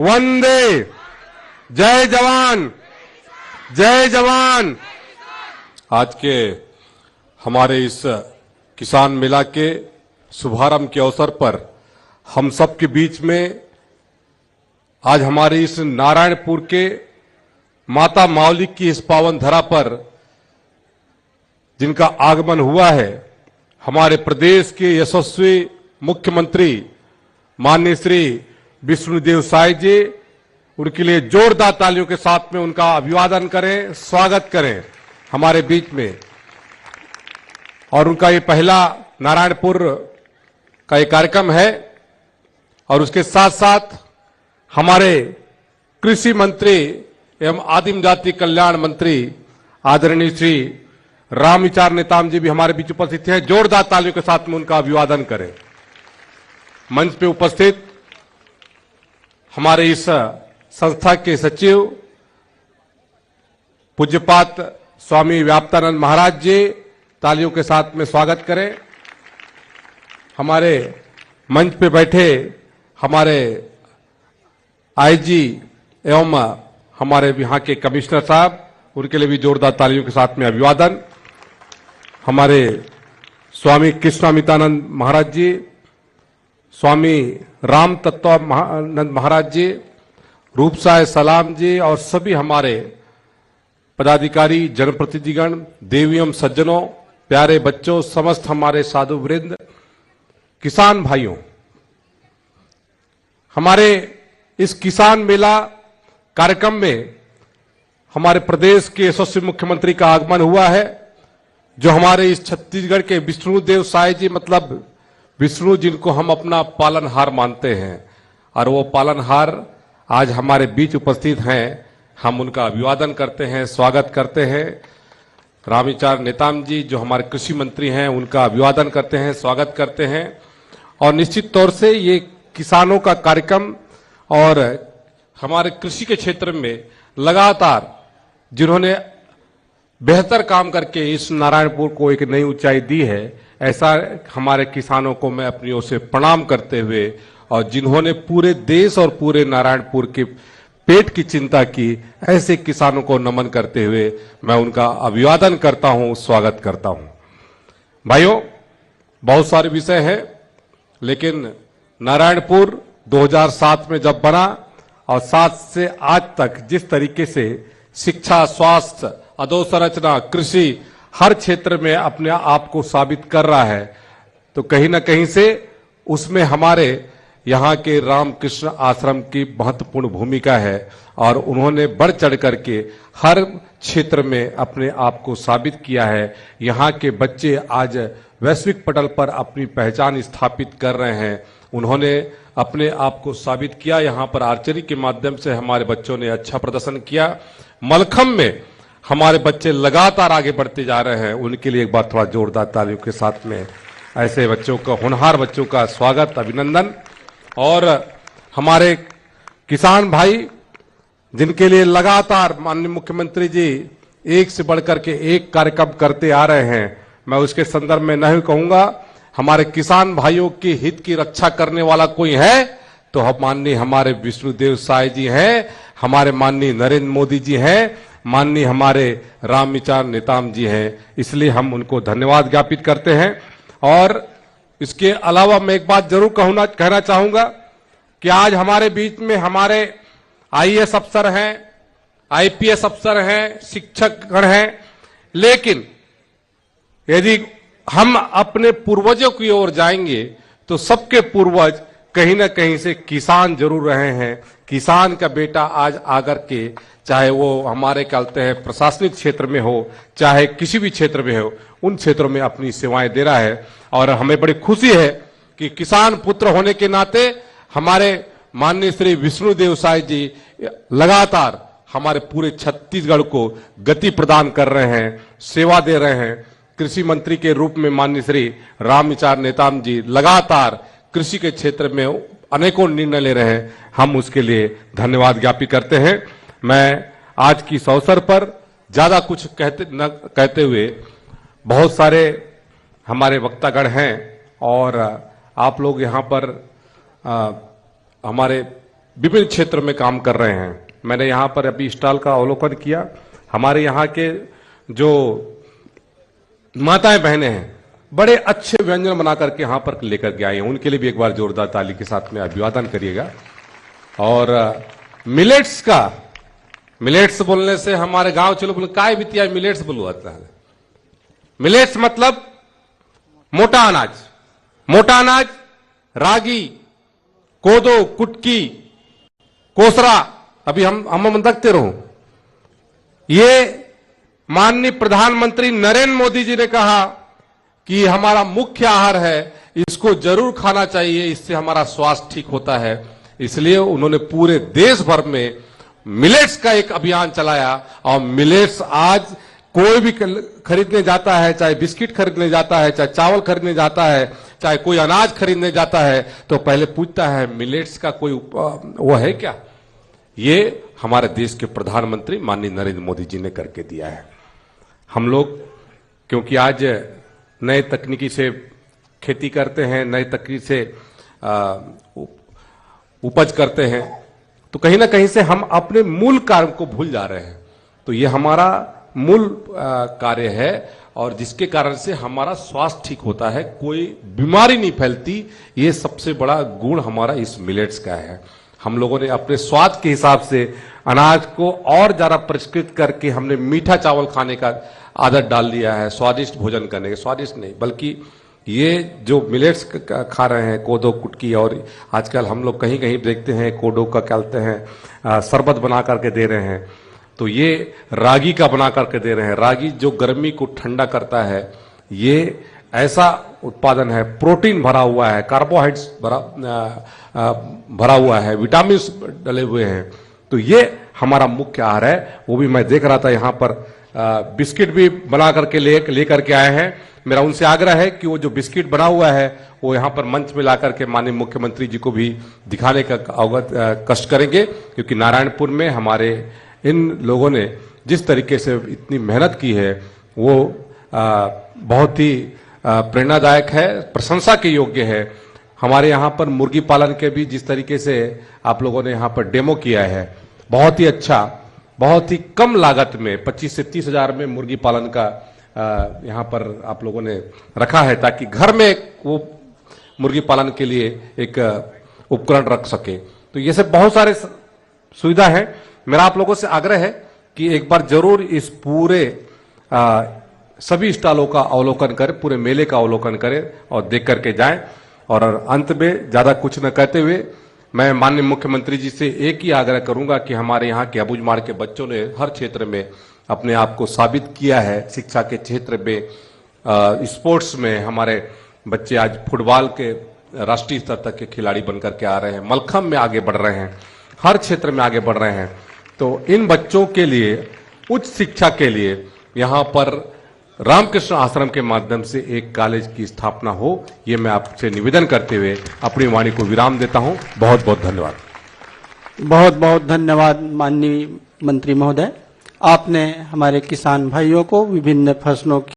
वंदे, जय जवान, जय जवान। आज के हमारे इस किसान मेला के शुभारंभ के अवसर पर हम सब के बीच में आज हमारे इस नारायणपुर के माता मावली की इस पावन धरा पर जिनका आगमन हुआ है, हमारे प्रदेश के यशस्वी मुख्यमंत्री माननीय श्री विष्णुदेव साय जी, उनके लिए जोरदार तालियों के साथ में उनका अभिवादन करें, स्वागत करें हमारे बीच में। और उनका ये पहला नारायणपुर का ये कार्यक्रम है और उसके साथ साथ हमारे कृषि मंत्री एवं आदिम जाति कल्याण मंत्री आदरणीय श्री रामविचार नेताम जी भी हमारे बीच उपस्थित हैं। जोरदार तालियों के साथ में उनका अभिवादन करें। मंच पे उपस्थित हमारे इस संस्था के सचिव पूज्यपात स्वामी व्याप्तानंद महाराज जी, तालियों के साथ में स्वागत करें। हमारे मंच पे बैठे हमारे आईजी एवं हमारे यहाँ के कमिश्नर साहब, उनके लिए भी जोरदार तालियों के साथ में अभिवादन। हमारे स्वामी कृष्णामितानंद महाराज जी, स्वामी राम तत्वानंद महाराज जी, रूपसाय सलाम जी और सभी हमारे पदाधिकारी, जनप्रतिनिधिगण, देवियों, सज्जनों, प्यारे बच्चों, समस्त हमारे साधु वृंद, किसान भाइयों, हमारे इस किसान मेला कार्यक्रम में हमारे प्रदेश के यशस्वी मुख्यमंत्री का आगमन हुआ है, जो हमारे इस छत्तीसगढ़ के विष्णुदेव साय जी, मतलब विष्णु जिनको हम अपना पालनहार मानते हैं, और वो पालनहार आज हमारे बीच उपस्थित हैं। हम उनका अभिवादन करते हैं, स्वागत करते हैं। रामविचार नेताम जी जो हमारे कृषि मंत्री हैं, उनका अभिवादन करते हैं, स्वागत करते हैं। और निश्चित तौर से ये किसानों का कार्यक्रम और हमारे कृषि के क्षेत्र में लगातार जिन्होंने बेहतर काम करके इस नारायणपुर को एक नई ऊंचाई दी है, ऐसा हमारे किसानों को मैं अपनी ओर से प्रणाम करते हुए, और जिन्होंने पूरे देश और पूरे नारायणपुर के पेट की चिंता की, ऐसे किसानों को नमन करते हुए मैं उनका अभिवादन करता हूं, स्वागत करता हूं। भाइयों, बहुत सारे विषय हैं, लेकिन नारायणपुर 2007 में जब बना और 7 से आज तक जिस तरीके से शिक्षा, स्वास्थ्य, अधोसंरचना, कृषि हर क्षेत्र में अपने आप को साबित कर रहा है, तो कहीं ना कहीं से उसमें हमारे यहाँ के रामकृष्ण आश्रम की महत्वपूर्ण भूमिका है। और उन्होंने बढ़ चढ़ करके हर क्षेत्र में अपने आप को साबित किया है। यहाँ के बच्चे आज वैश्विक पटल पर अपनी पहचान स्थापित कर रहे हैं। उन्होंने अपने आप को साबित किया। यहाँ पर आर्चरी के माध्यम से हमारे बच्चों ने अच्छा प्रदर्शन किया। मलखंब में हमारे बच्चे लगातार आगे बढ़ते जा रहे हैं। उनके लिए एक बार थोड़ा जोरदार तालियों के साथ में ऐसे बच्चों का, होनहार बच्चों का स्वागत, अभिनंदन। और हमारे किसान भाई जिनके लिए लगातार माननीय मुख्यमंत्री जी एक से बढ़कर के एक कार्यक्रम करते आ रहे हैं, मैं उसके संदर्भ में नहीं कहूंगा। हमारे किसान भाइयों के हित की रक्षा करने वाला कोई है तो हम माननीय हमारे विष्णुदेव साय जी हैं, हमारे माननीय नरेंद्र मोदी जी हैं, माननीय हमारे रामविचार नेताम जी हैं। इसलिए हम उनको धन्यवाद ज्ञापित करते हैं। और इसके अलावा मैं एक बात जरूर कहना चाहूंगा कि आज हमारे बीच में हमारे आईएएस अफसर हैं, आईपीएस अफसर हैं, शिक्षकगण हैं, लेकिन यदि हम अपने पूर्वजों की ओर जाएंगे तो सबके पूर्वज कहीं ना कहीं से किसान जरूर रहे हैं। किसान का बेटा आज आकर के, चाहे वो हमारे कहते हैं प्रशासनिक क्षेत्र में हो, चाहे किसी भी क्षेत्र में हो, उन क्षेत्रों में अपनी सेवाएं दे रहा है। और हमें बड़ी खुशी है कि किसान पुत्र होने के नाते हमारे माननीय श्री विष्णुदेव साय जी लगातार हमारे पूरे छत्तीसगढ़ को गति प्रदान कर रहे हैं, सेवा दे रहे हैं। कृषि मंत्री के रूप में माननीय श्री रामविचार नेताम जी लगातार कृषि के क्षेत्र में अनेकों निर्णय ले रहे हैं। हम उसके लिए धन्यवाद ज्ञापित करते हैं। मैं आज की इस अवसर पर ज्यादा कुछ कहते हुए, बहुत सारे हमारे वक्तागण हैं और आप लोग यहाँ पर हमारे विभिन्न क्षेत्र में काम कर रहे हैं। मैंने यहाँ पर अभी स्टॉल का अवलोकन किया। हमारे यहाँ के जो माताएं बहनें हैं बड़े अच्छे व्यंजन बना करके यहाँ पर लेकर के आई हैं। उनके लिए भी एक बार जोरदार ताली के साथ में अभिवादन करिएगा। और मिलेट्स बोलने से हमारे गांव चलो बोले काय बितिया मिलेट्स बोलो आता है। मिलेट्स मतलब मोटा अनाज, रागी, कोदो, कुटकी, कोसरा, अभी हम देखते रहो। ये माननीय प्रधानमंत्री नरेंद्र मोदी जी ने कहा कि हमारा मुख्य आहार है, इसको जरूर खाना चाहिए, इससे हमारा स्वास्थ्य ठीक होता है। इसलिए उन्होंने पूरे देश भर में मिलेट्स का एक अभियान चलाया। और मिलेट्स आज कोई भी खरीदने जाता है, चाहे बिस्किट खरीदने जाता है, चाहे चावल खरीदने जाता है, चाहे कोई अनाज खरीदने जाता है, तो पहले पूछता है मिलेट्स का कोई वो है क्या। ये हमारे देश के प्रधानमंत्री माननीय नरेंद्र मोदी जी ने करके दिया है। हम लोग क्योंकि आज नए तकनीकी से खेती करते हैं, नए तकनीक से उपज करते हैं, तो कहीं ना कहीं से हम अपने मूल कार्य को भूल जा रहे हैं। तो ये हमारा मूल कार्य है और जिसके कारण से हमारा स्वास्थ्य ठीक होता है, कोई बीमारी नहीं फैलती। ये सबसे बड़ा गुण हमारा इस मिलेट्स का है। हम लोगों ने अपने स्वाद के हिसाब से अनाज को और ज्यादा परिष्कृत करके हमने मीठा चावल खाने का आदत डाल दिया है, स्वादिष्ट भोजन करने के। स्वादिष्ट नहीं बल्कि ये जो मिलेट्स खा रहे हैं, कोदो, कुटकी, और आजकल हम लोग कहीं कहीं देखते हैं कोडो का क्या कहते हैं शरबत बना करके दे रहे हैं। तो ये रागी का बना करके दे रहे हैं। रागी जो गर्मी को ठंडा करता है, ये ऐसा उत्पादन है, प्रोटीन भरा हुआ है, कार्बोहाइड्रेट्स भरा हुआ है, विटामिन डले हुए हैं। तो ये हमारा मुख्य आहार है। वो भी मैं देख रहा था यहाँ पर बिस्किट भी बना करके ले करके आए हैं। मेरा उनसे आग्रह है कि वो जो बिस्किट बना हुआ है वो यहाँ पर मंच में ला करके माननीय मुख्यमंत्री जी को भी दिखाने का अवगत कष्ट करेंगे, क्योंकि नारायणपुर में हमारे इन लोगों ने जिस तरीके से इतनी मेहनत की है वो बहुत ही प्रेरणादायक है, प्रशंसा के योग्य है। हमारे यहाँ पर मुर्गी पालन के भी जिस तरीके से आप लोगों ने यहाँ पर डेमो किया है, बहुत ही अच्छा, बहुत ही कम लागत में 25 से 30 हजार में मुर्गी पालन का यहाँ पर आप लोगों ने रखा है, ताकि घर में वो मुर्गी पालन के लिए एक उपकरण रख सके। तो ये सब बहुत सारे सुविधा है। मेरा आप लोगों से आग्रह है कि एक बार जरूर इस पूरे सभी स्टॉलों का अवलोकन करें, पूरे मेले का अवलोकन करें और देख करके जाएं। और अंत में ज्यादा कुछ न कहते हुए मैं माननीय मुख्यमंत्री जी से एक ही आग्रह करूंगा कि हमारे यहाँ के अबूझमाड़ के बच्चों ने हर क्षेत्र में अपने आप को साबित किया है। शिक्षा के क्षेत्र में, स्पोर्ट्स में हमारे बच्चे आज फुटबॉल के राष्ट्रीय स्तर तक के खिलाड़ी बनकर के आ रहे हैं, मलखंब में आगे बढ़ रहे हैं, हर क्षेत्र में आगे बढ़ रहे हैं। तो इन बच्चों के लिए उच्च शिक्षा के लिए यहाँ पर रामकृष्ण आश्रम के माध्यम से एक कॉलेज की स्थापना हो, ये मैं आपसे निवेदन करते हुए अपनी वाणी को विराम देता हूं। बहुत बहुत धन्यवाद। बहुत बहुत धन्यवाद माननीय मंत्री महोदय। आपने हमारे किसान भाइयों को विभिन्न फसलों की